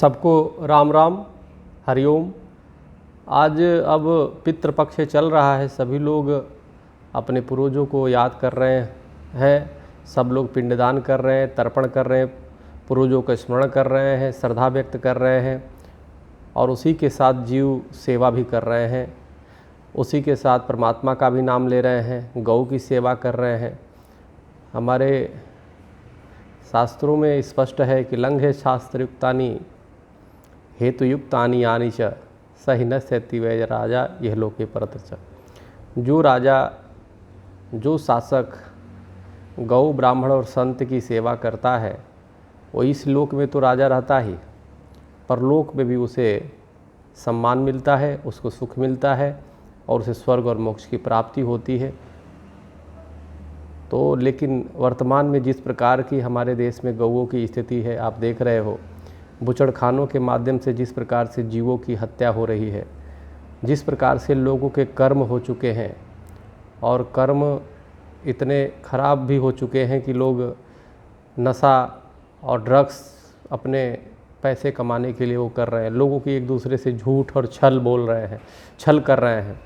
सबको राम राम, हरिओम। आज अब पितृपक्ष चल रहा है, सभी लोग अपने पूर्वजों को याद कर रहे हैं। सब लोग पिंडदान कर रहे हैं, तर्पण कर रहे हैं, पूर्वजों का स्मरण कर रहे हैं, श्रद्धा व्यक्त कर रहे हैं और उसी के साथ जीव सेवा भी कर रहे हैं। उसी के साथ परमात्मा का भी नाम ले रहे हैं, गौ की सेवा कर रहे हैं। हमारे शास्त्रों में स्पष्ट है कि लंघे शास्त्रयुक्तानि हेतुयुक्तानि यानि च सहि न सेति वै राजा यह लोके परत्र च। जो राजा, जो शासक गौ, ब्राह्मण और संत की सेवा करता है वो इस लोक में तो राजा रहता ही, परलोक में भी उसे सम्मान मिलता है, उसको सुख मिलता है और उसे स्वर्ग और मोक्ष की प्राप्ति होती है। तो लेकिन वर्तमान में जिस प्रकार की हमारे देश में गौओं की स्थिति है, आप देख रहे हो, बुचड़खानों के माध्यम से जिस प्रकार से जीवों की हत्या हो रही है, जिस प्रकार से लोगों के कर्म हो चुके हैं और कर्म इतने खराब भी हो चुके हैं कि लोग नशा और ड्रग्स अपने पैसे कमाने के लिए वो कर रहे हैं, लोगों की एक दूसरे से झूठ और छल बोल रहे हैं, छल कर रहे हैं।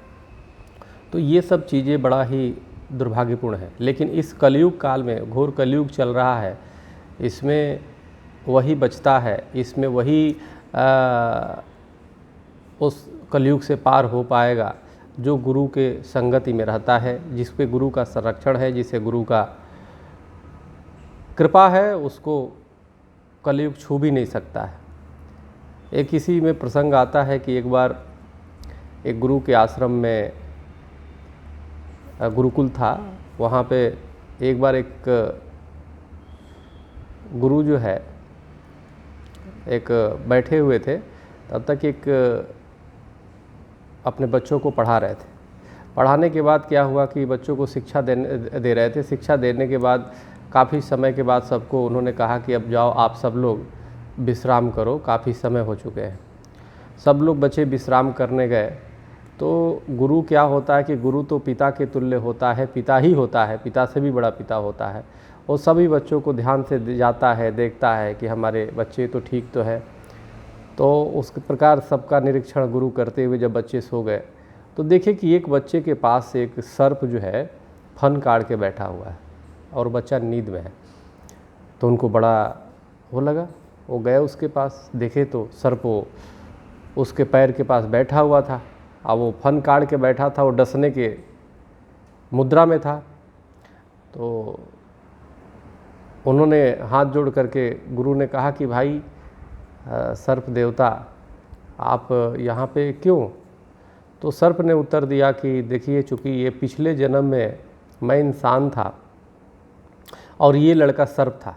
तो ये सब चीज़ें बड़ा ही दुर्भाग्यपूर्ण है। लेकिन इस कलयुग काल में, घोर कलयुग चल रहा है, इसमें वही बचता है, इसमें वही उस कलयुग से पार हो पाएगा जो गुरु के संगति में रहता है, जिस पे गुरु का संरक्षण है, जिसे गुरु का कृपा है, उसको कलयुग छू भी नहीं सकता है। एक इसी में प्रसंग आता है कि एक बार एक गुरु के आश्रम में, गुरुकुल था, वहाँ पे एक बार एक गुरु जो है एक बैठे हुए थे, तब तक एक अपने बच्चों को पढ़ा रहे थे। पढ़ाने के बाद क्या हुआ कि बच्चों को शिक्षा दे रहे थे। शिक्षा देने के बाद काफ़ी समय के बाद सबको उन्होंने कहा कि अब जाओ आप सब लोग विश्राम करो, काफ़ी समय हो चुके हैं। सब लोग बच्चे विश्राम करने गए। तो गुरु क्या होता है कि गुरु तो पिता के तुल्य होता है, पिता ही होता है, पिता से भी बड़ा पिता होता है। वो सभी बच्चों को ध्यान से जाता है, देखता है कि हमारे बच्चे तो ठीक तो है। तो उस प्रकार सबका निरीक्षण गुरु करते हुए जब बच्चे सो गए तो देखे कि एक बच्चे के पास एक सर्प जो है फन काट के बैठा हुआ है और बच्चा नींद में है। तो उनको बड़ा वो लगा, वो गए उसके पास, देखे तो सर्प वो उसके पैर के पास बैठा हुआ था। अब वो फन काट के बैठा था, वो डसने के मुद्रा में था। तो उन्होंने हाथ जोड़ करके गुरु ने कहा कि भाई सर्प देवता, आप यहाँ पे क्यों? तो सर्प ने उत्तर दिया कि देखिए, चूँकि ये पिछले जन्म में मैं इंसान था और ये लड़का सर्प था,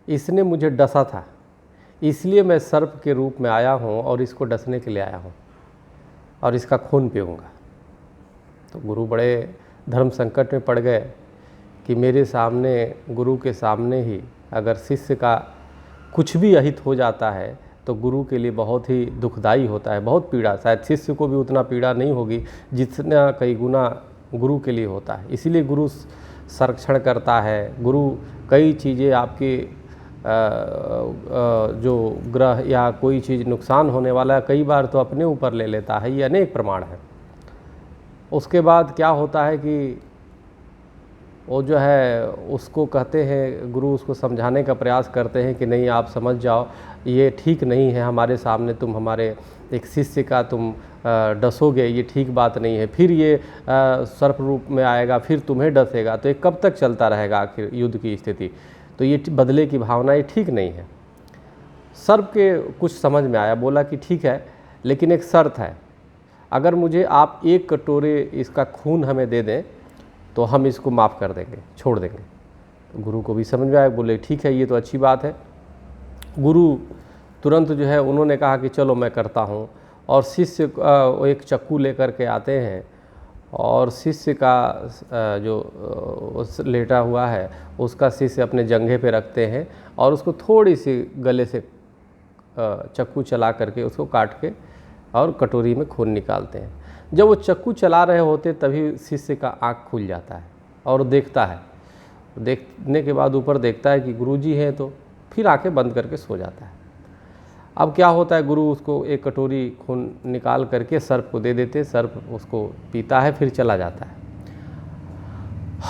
इसने मुझे डसा था, इसलिए मैं सर्प के रूप में आया हूँ और इसको डसने के लिए आया हूँ और इसका खून पीऊँगा। तो गुरु बड़े धर्म संकट में पड़ गए कि मेरे सामने, गुरु के सामने ही अगर शिष्य का कुछ भी अहित हो जाता है तो गुरु के लिए बहुत ही दुखदाई होता है, बहुत पीड़ा। शायद शिष्य को भी उतना पीड़ा नहीं होगी जितना कई गुना गुरु के लिए होता है। इसीलिए गुरु संरक्षण करता है। गुरु कई चीज़ें आपके जो ग्रह या कोई चीज़ नुकसान होने वाला है, कई बार तो अपने ऊपर ले लेता है। ये अनेक प्रमाण है। उसके बाद क्या होता है कि वो जो है उसको कहते हैं, गुरु उसको समझाने का प्रयास करते हैं कि नहीं, आप समझ जाओ, ये ठीक नहीं है, हमारे सामने तुम हमारे एक शिष्य का तुम डसोगे, ये ठीक बात नहीं है। फिर ये सर्प रूप में आएगा, फिर तुम्हें डसेगा, तो ये कब तक चलता रहेगा आखिर युद्ध की स्थिति? तो ये बदले की भावना ये ठीक नहीं है। सर्प के कुछ समझ में आया, बोला कि ठीक है, लेकिन एक शर्त है, अगर मुझे आप 1 कटोरे इसका खून हमें दे दें तो हम इसको माफ़ कर देंगे, छोड़ देंगे। तो गुरु को भी समझ में आया, बोले ठीक है, ये तो अच्छी बात है। गुरु तुरंत जो है उन्होंने कहा कि चलो मैं करता हूँ। और शिष्य एक चक्कू लेकर के आते हैं और शिष्य का जो लेटा हुआ है उसका शिष्य अपने जंघे पे रखते हैं और उसको थोड़ी सी गले से चक्कू चला करके उसको काट के और कटोरी में खून निकालते हैं। जब वो चक्कू चला रहे होते तभी शिष्य का आँख खुल जाता है और देखता है। देखने के बाद ऊपर देखता है कि गुरुजी हैं, तो फिर आंखें बंद करके सो जाता है। अब क्या होता है, गुरु उसको एक कटोरी खून निकाल करके सर्प को दे देते, सर्प उसको पीता है, फिर चला जाता है।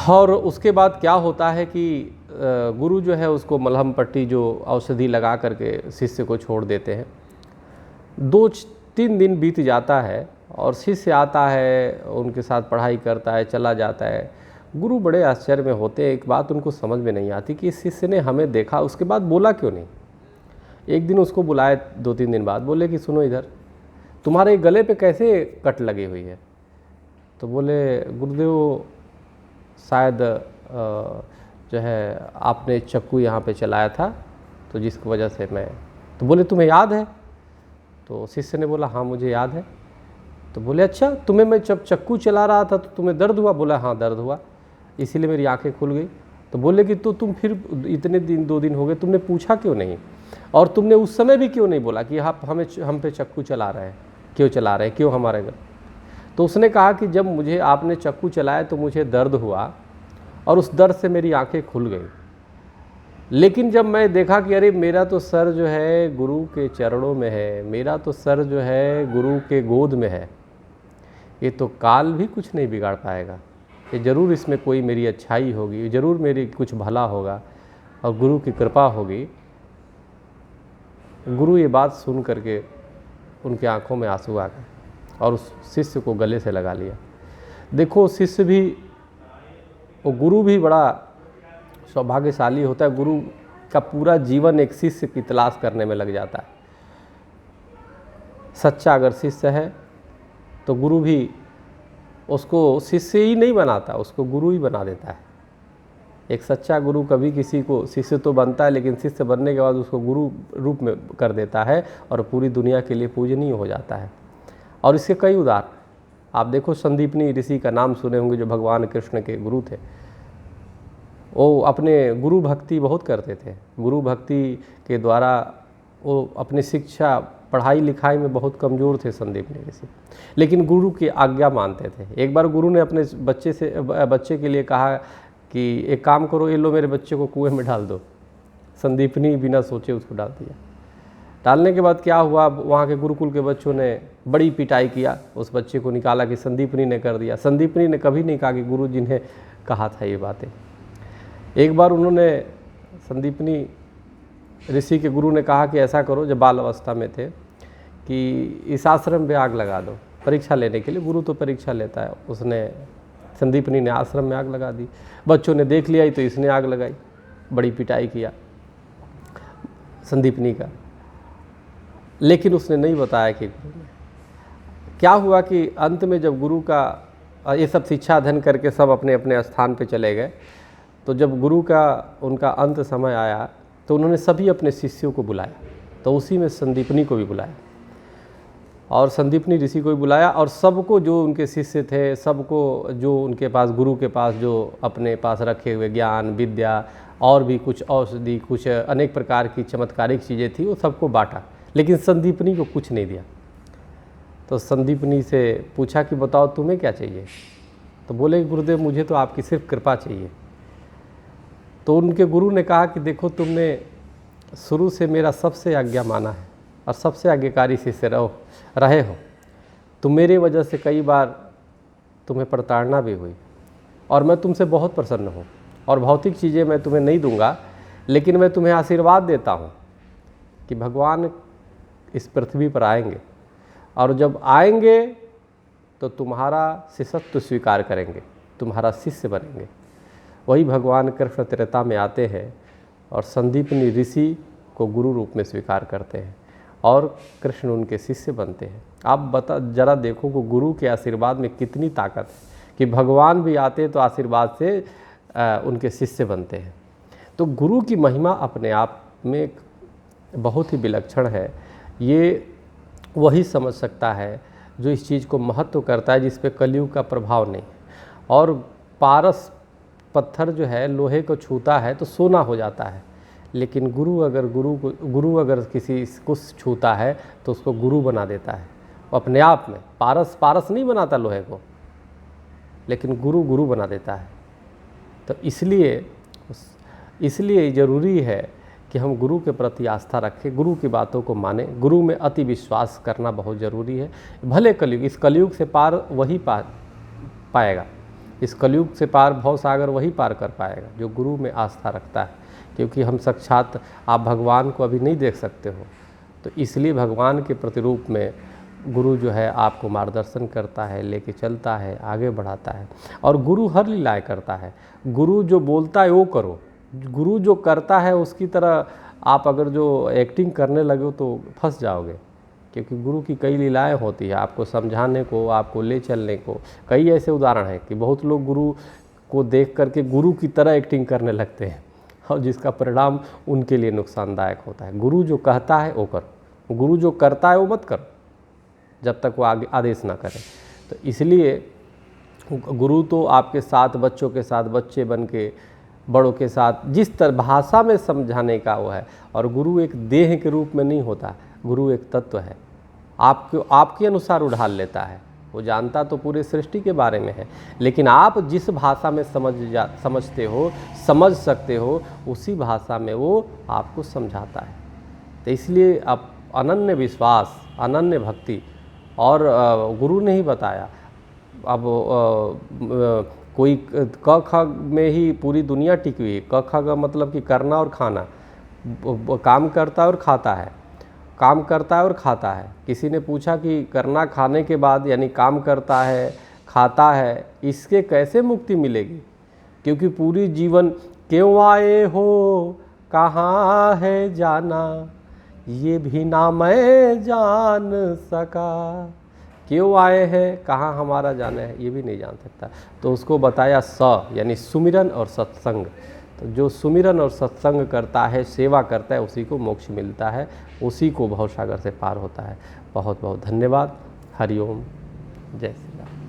और उसके बाद क्या होता है कि गुरु जो है उसको मलहम पट्टी जो औषधि लगा करके शिष्य को छोड़ देते हैं। 2-3 दिन बीत जाता है और शिष्य आता है, उनके साथ पढ़ाई करता है, चला जाता है। गुरु बड़े आश्चर्य में होते हैं, एक बात उनको समझ में नहीं आती कि इस शिष्य ने हमें देखा, उसके बाद बोला क्यों नहीं। एक दिन उसको बुलाए 2-3 दिन बाद, बोले कि सुनो इधर, तुम्हारे गले पे कैसे कट लगी हुई है। तो बोले गुरुदेव शायद जो है आपने चक्कू यहाँ पे चलाया था, तो जिसकी वजह से मैं। तो बोले तुम्हें याद है। तो शिष्य ने बोला हाँ मुझे याद है। तो बोले अच्छा, तुम्हें मैं जब चक्कू चला रहा था तो तुम्हें दर्द हुआ। बोला हाँ दर्द हुआ, इसीलिए मेरी आंखें खुल गई। तो बोले कि तो तुम फिर इतने दिन 2 दिन हो गए, तुमने पूछा क्यों नहीं, और तुमने उस समय भी क्यों नहीं बोला कि आप हम पे चक्कू चला रहे हैं, क्यों चला रहे हैं, क्यों हमारे घर। तो उसने कहा कि जब मुझे आपने चक्कू चलाया तो मुझे दर्द हुआ और उस दर्द से मेरी आंखें खुल गई, लेकिन जब मैं देखा कि अरे मेरा तो सर जो है गुरु के चरणों में है, मेरा तो सर जो है गुरु के गोद में है, ये तो काल भी कुछ नहीं बिगाड़ पाएगा, ये ज़रूर इसमें कोई मेरी अच्छाई होगी, ज़रूर मेरी कुछ भला होगा और गुरु की कृपा होगी। गुरु ये बात सुन करके उनकी आंखों में आंसू आ गए और उस शिष्य को गले से लगा लिया। देखो शिष्य भी, वो गुरु भी बड़ा सौभाग्यशाली होता है, गुरु का पूरा जीवन एक शिष्य की तलाश करने में लग जाता है। सच्चा अगर शिष्य है तो गुरु भी उसको शिष्य ही नहीं बनाता, उसको गुरु ही बना देता है। एक सच्चा गुरु कभी किसी को शिष्य तो बनता है, लेकिन शिष्य बनने के बाद उसको गुरु रूप में कर देता है और पूरी दुनिया के लिए पूजनीय हो जाता है। और इसके कई उदाहरण आप देखो, संदीपनी ऋषि का नाम सुने होंगे, जो भगवान कृष्ण के गुरु थे। वो अपने गुरु भक्ति बहुत करते थे, गुरु भक्ति के द्वारा वो अपनी शिक्षा पढ़ाई लिखाई में बहुत कमज़ोर थे संदीपनी ऋषि, लेकिन गुरु की आज्ञा मानते थे। एक बार गुरु ने अपने बच्चे के लिए कहा कि एक काम करो, ये लो मेरे बच्चे को कुएं में डाल दो। संदीपनी बिना सोचे उसको डाल दिया। डालने के बाद क्या हुआ, वहाँ के गुरुकुल के बच्चों ने बड़ी पिटाई किया, उस बच्चे को निकाला कि संदीपनी ने कर दिया। संदीपनी ने कभी नहीं कहा कि गुरु जी ने कहा था ये बातें। एक बार उन्होंने, संदीपनी ऋषि के गुरु ने कहा कि ऐसा करो, जब बाल अवस्था में थे, कि इस आश्रम में आग लगा दो, परीक्षा लेने के लिए। गुरु तो परीक्षा लेता है, उसने, संदीपनी ने आश्रम में आग लगा दी। बच्चों ने देख लिया ही तो इसने आग लगाई, बड़ी पिटाई किया संदीपनी का, लेकिन उसने नहीं बताया कि क्या हुआ। कि अंत में जब गुरु का ये सब शिक्षा अध्ययन करके सब अपने अपने स्थान पे चले गए, तो जब गुरु का उनका अंत समय आया तो उन्होंने सभी अपने शिष्यों को बुलाया, तो उसी में संदीपनी को भी बुलाया और संदीपनी ऋषि को भी बुलाया, और सबको जो उनके शिष्य थे, सबको जो उनके पास, गुरु के पास जो अपने पास रखे हुए ज्ञान विद्या और भी कुछ औषधि, कुछ अनेक प्रकार की चमत्कारिक चीज़ें थी, वो सबको बांटा, लेकिन संदीपनी को कुछ नहीं दिया। तो संदीपनी से पूछा कि बताओ तुम्हें क्या चाहिए। तो बोले गुरुदेव मुझे तो आपकी सिर्फ कृपा चाहिए। तो उनके गुरु ने कहा कि देखो, तुमने शुरू से मेरा सबसे आज्ञा माना है और सबसे आज्ञाकारी शिष्य रहे हो, तो मेरे वजह से कई बार तुम्हें प्रताड़ना भी हुई, और मैं तुमसे बहुत प्रसन्न हूँ, और भौतिक चीज़ें मैं तुम्हें नहीं दूंगा, लेकिन मैं तुम्हें आशीर्वाद देता हूँ कि भगवान इस पृथ्वी पर आएंगे, और जब आएंगे तो तुम्हारा शिष्यत्व स्वीकार करेंगे, तुम्हारा शिष्य बनेंगे। वही भगवान कृष्ण त्रेता में आते हैं और संदीपनी ऋषि को गुरु रूप में स्वीकार करते हैं और कृष्ण उनके शिष्य बनते हैं। आप जरा देखो कि गुरु के आशीर्वाद में कितनी ताकत है, कि भगवान भी आते तो आशीर्वाद से उनके शिष्य बनते हैं। तो गुरु की महिमा अपने आप में बहुत ही विलक्षण है। ये वही समझ सकता है जो इस चीज़ को महत्व करता है, जिस पे कलयुग का प्रभाव नहीं। और पारस पत्थर जो है लोहे को छूता है तो सोना हो जाता है, लेकिन गुरु अगर किसी को छूता है तो उसको गुरु बना देता है अपने आप में। पारस नहीं बनाता लोहे को, लेकिन गुरु बना देता है। तो इसलिए ज़रूरी है कि हम गुरु के प्रति आस्था रखें, गुरु की बातों को माने, गुरु में अति विश्वास करना बहुत ज़रूरी है। भले कलयुग, इस कलयुग से पार वही पाएगा, इस कलयुग से पार भवसागर वही पार कर पाएगा जो गुरु में आस्था रखता है। क्योंकि हम साक्षात, आप भगवान को अभी नहीं देख सकते हो, तो इसलिए भगवान के प्रतिरूप में गुरु जो है आपको मार्गदर्शन करता है, लेके चलता है, आगे बढ़ाता है। और गुरु हर लीलाएँ करता है। गुरु जो बोलता है वो करो, गुरु जो करता है उसकी तरह आप अगर जो एक्टिंग करने लगे तो फंस जाओगे। क्योंकि गुरु की कई लीलाएँ होती है आपको समझाने को, आपको ले चलने को। कई ऐसे उदाहरण हैं कि बहुत लोग गुरु को देख करके गुरु की तरह एक्टिंग करने लगते हैं, और जिसका परिणाम उनके लिए नुकसानदायक होता है। गुरु जो कहता है वो करो, गुरु जो करता है वो मत करो जब तक वो आगे आदेश ना करे। तो इसलिए गुरु तो आपके साथ, बच्चों के साथ, बच्चे बन के, बड़ों के साथ जिस तरह भाषा में समझाने का वो है। और गुरु एक देह के रूप में नहीं होता, गुरु एक तत्व है, आपके अनुसार उड़ाल लेता है। वो जानता तो पूरे सृष्टि के बारे में है, लेकिन आप जिस भाषा में समझते हो, समझ सकते हो, उसी भाषा में वो आपको समझाता है। तो इसलिए आप अनन्य विश्वास, अनन्य भक्ति, और गुरु ने ही बताया। अब कोई क ख में ही पूरी दुनिया टिकी हुई है। क ख का मतलब कि करना और खाना, काम करता है और खाता है, काम करता है और खाता है। किसी ने पूछा कि करना खाने के बाद, यानी काम करता है, खाता है, इसके कैसे मुक्ति मिलेगी? क्योंकि पूरी जीवन क्यों आए हो, कहाँ है जाना, ये भी ना मैं जान सका। क्यों आए हैं, कहाँ हमारा जाना है, ये भी नहीं जान सकता। तो उसको बताया यानी सुमिरन और सत्संग। तो जो सुमिरन और सत्संग करता है, सेवा करता है, उसी को मोक्ष मिलता है, उसी को भवसागर से पार होता है। बहुत बहुत धन्यवाद। हरिओम, जय श्री राम।